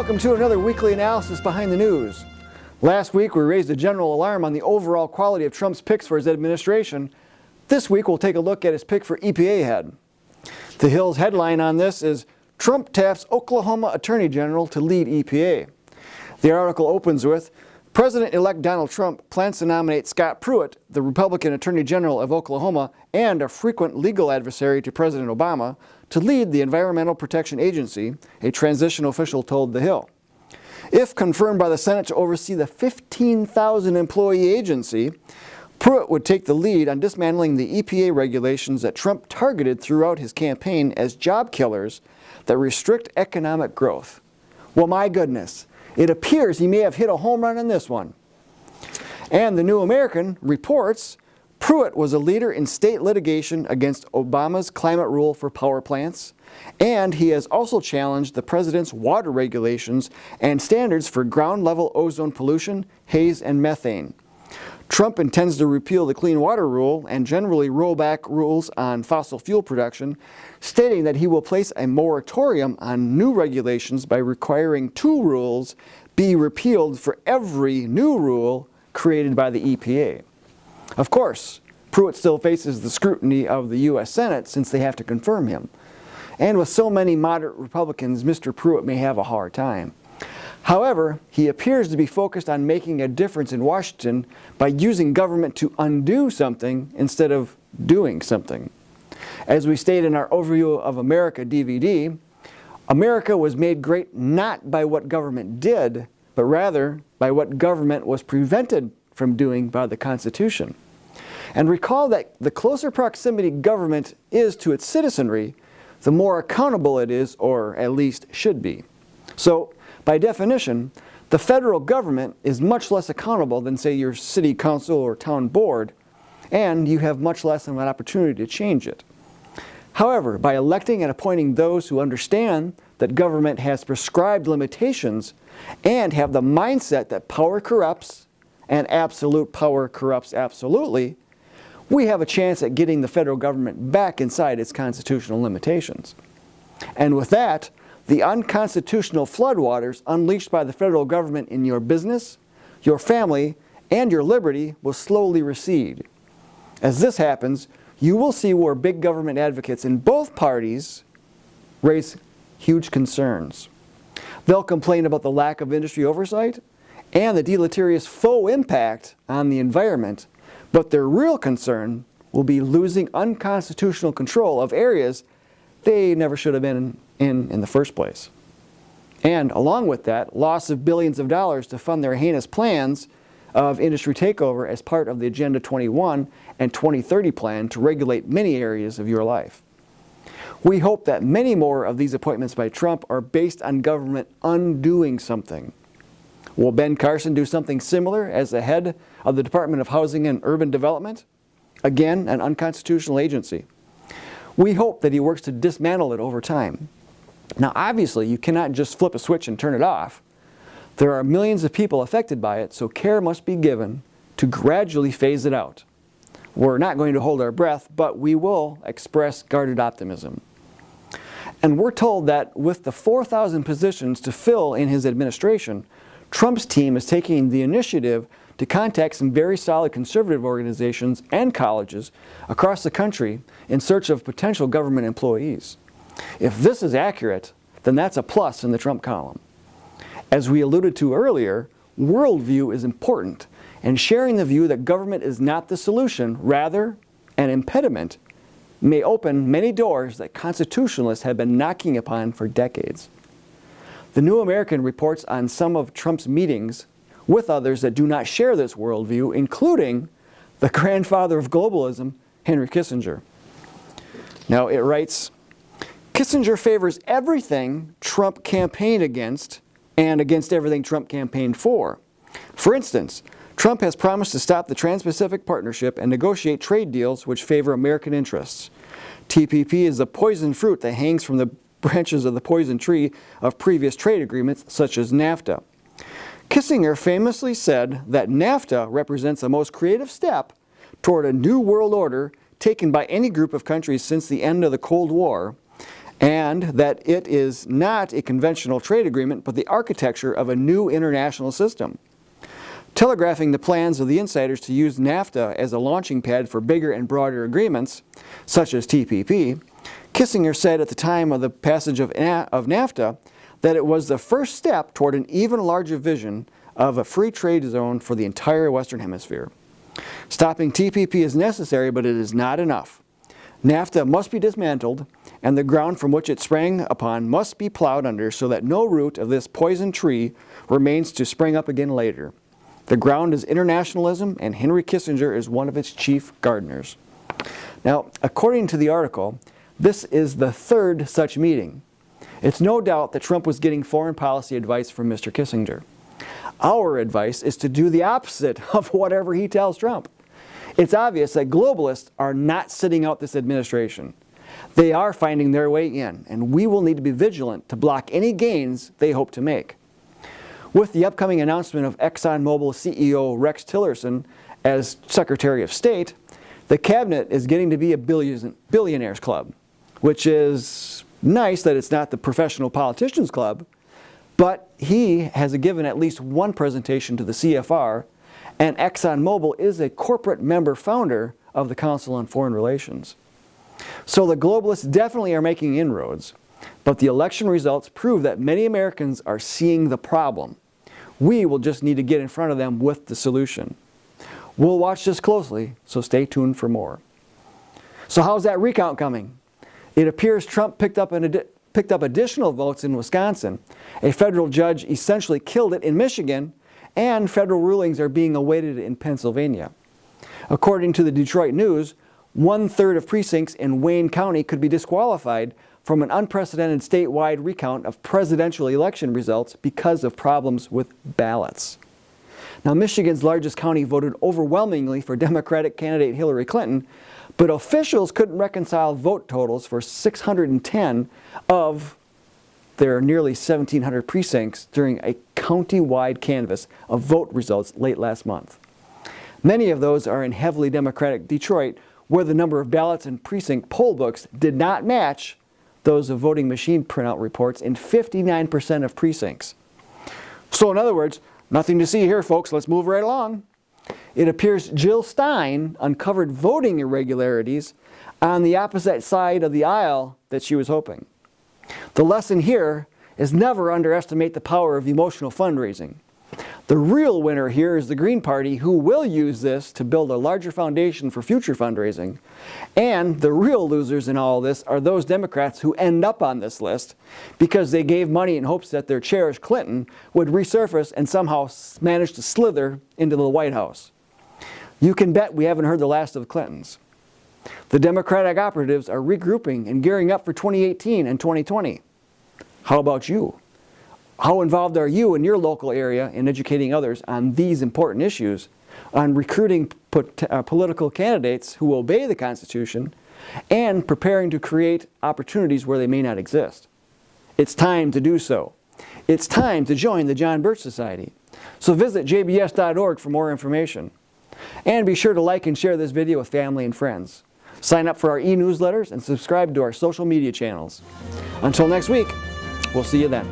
Welcome to another weekly analysis behind the news. Last week we raised a general alarm on the overall quality of Trump's picks for his administration. This week we'll take a look at his pick for EPA head. The Hill's headline on this is Trump taps Oklahoma Attorney General to lead EPA. The article opens with President-elect Donald Trump plans to nominate Scott Pruitt, the Republican Attorney General of Oklahoma and a frequent legal adversary to President Obama, to lead the Environmental Protection Agency, a transition official told The Hill. If confirmed by the Senate to oversee the 15,000-employee agency, Pruitt would take the lead on dismantling the EPA regulations that Trump targeted throughout his campaign as job killers that restrict economic growth. Well, my goodness, it appears he may have hit a home run on this one. And the New American reports Pruitt was a leader in state litigation against Obama's climate rule for power plants, and he has also challenged the president's water regulations and standards for ground-level ozone pollution, haze, and methane. Trump intends to repeal the Clean Water Rule and generally roll back rules on fossil fuel production, stating that he will place a moratorium on new regulations by requiring 2 rules be repealed for every new rule created by the EPA. Of course, Pruitt still faces the scrutiny of the U.S. Senate since they have to confirm him. And with so many moderate Republicans, Mr. Pruitt may have a hard time. However, he appears to be focused on making a difference in Washington by using government to undo something instead of doing something. As we state in our Overview of America DVD, America was made great not by what government did, but rather by what government was prevented from doing by the Constitution. And recall that the closer proximity government is to its citizenry, the more accountable it is, or at least should be. So, by definition, the federal government is much less accountable than, say, your city council or town board, and you have much less of an opportunity to change it. However, by electing and appointing those who understand that government has prescribed limitations and have the mindset that power corrupts and absolute power corrupts absolutely, we have a chance at getting the federal government back inside its constitutional limitations. And with that, the unconstitutional floodwaters unleashed by the federal government in your business, your family, and your liberty will slowly recede. As this happens, you will see where big government advocates in both parties raise huge concerns. They'll complain about the lack of industry oversight and the deleterious faux impact on the environment, but their real concern will be losing unconstitutional control of areas they never should have been in the first place. And along with that, loss of billions of dollars to fund their heinous plans of industry takeover as part of the Agenda 21 and 2030 plan to regulate many areas of your life. We hope that many more of these appointments by Trump are based on government undoing something. Will Ben Carson do something similar as the head of the Department of Housing and Urban Development? Again, an unconstitutional agency. We hope that he works to dismantle it over time. Now, obviously, you cannot just flip a switch and turn it off. There are millions of people affected by it, so care must be given to gradually phase it out. We're not going to hold our breath, but we will express guarded optimism. And we're told that with the 4,000 positions to fill in his administration, Trump's team is taking the initiative to contact some very solid conservative organizations and colleges across the country in search of potential government employees. If this is accurate, then that's a plus in the Trump column. As we alluded to earlier, worldview is important, and sharing the view that government is not the solution, rather an impediment, may open many doors that constitutionalists have been knocking upon for decades. The New American reports on some of Trump's meetings with others that do not share this worldview, including the grandfather of globalism, Henry Kissinger. Now it writes, Kissinger favors everything Trump campaigned against and against everything Trump campaigned for. For instance, Trump has promised to stop the Trans-Pacific Partnership and negotiate trade deals which favor American interests. TPP is the poison fruit that hangs from the branches of the poison tree of previous trade agreements, such as NAFTA. Kissinger famously said that NAFTA represents the most creative step toward a new world order taken by any group of countries since the end of the Cold War, and that it is not a conventional trade agreement but the architecture of a new international system. Telegraphing the plans of the insiders to use NAFTA as a launching pad for bigger and broader agreements, such as TPP, Kissinger said at the time of the passage of NAFTA that it was the first step toward an even larger vision of a free trade zone for the entire Western Hemisphere. Stopping TPP is necessary, but it is not enough. NAFTA must be dismantled, and the ground from which it sprang upon must be plowed under so that no root of this poison tree remains to spring up again later. The ground is internationalism, and Henry Kissinger is one of its chief gardeners. Now, according to the article, this is the third such meeting. It's no doubt that Trump was getting foreign policy advice from Mr. Kissinger. Our advice is to do the opposite of whatever he tells Trump. It's obvious that globalists are not sitting out this administration. They are finding their way in, and we will need to be vigilant to block any gains they hope to make. With the upcoming announcement of ExxonMobil CEO Rex Tillerson as Secretary of State, the cabinet is getting to be a billionaires club, which is nice that it's not the professional politicians club, but he has given at least one presentation to the CFR, and ExxonMobil is a corporate member founder of the Council on Foreign Relations. So the globalists definitely are making inroads, but the election results prove that many Americans are seeing the problem. We will just need to get in front of them with the solution. We'll watch this closely, so stay tuned for more. So how's that recount coming? It appears Trump picked up additional votes in Wisconsin. A federal judge essentially killed it in Michigan, and federal rulings are being awaited in Pennsylvania. According to the Detroit News, 1/3 of precincts in Wayne County could be disqualified from an unprecedented statewide recount of presidential election results because of problems with ballots. Now, Michigan's largest county voted overwhelmingly for Democratic candidate Hillary Clinton, but officials couldn't reconcile vote totals for 610 of their nearly 1,700 precincts during a county-wide canvass of vote results late last month. Many of those are in heavily Democratic Detroit, where the number of ballots and precinct poll books did not match those of voting machine printout reports in 59% of precincts. So in other words, nothing to see here, folks. Let's move right along. It appears Jill Stein uncovered voting irregularities on the opposite side of the aisle that she was hoping. The lesson here is never underestimate the power of emotional fundraising. The real winner here is the Green Party, who will use this to build a larger foundation for future fundraising. And the real losers in all this are those Democrats who end up on this list because they gave money in hopes that their cherished Clinton would resurface and somehow manage to slither into the White House. You can bet we haven't heard the last of the Clintons. The Democratic operatives are regrouping and gearing up for 2018 and 2020. How about you? How involved are you in your local area in educating others on these important issues, on recruiting political candidates who obey the Constitution, and preparing to create opportunities where they may not exist? It's time to do so. It's time to join the John Birch Society. So visit jbs.org for more information. And be sure to like and share this video with family and friends. Sign up for our e-newsletters and subscribe to our social media channels. Until next week, we'll see you then.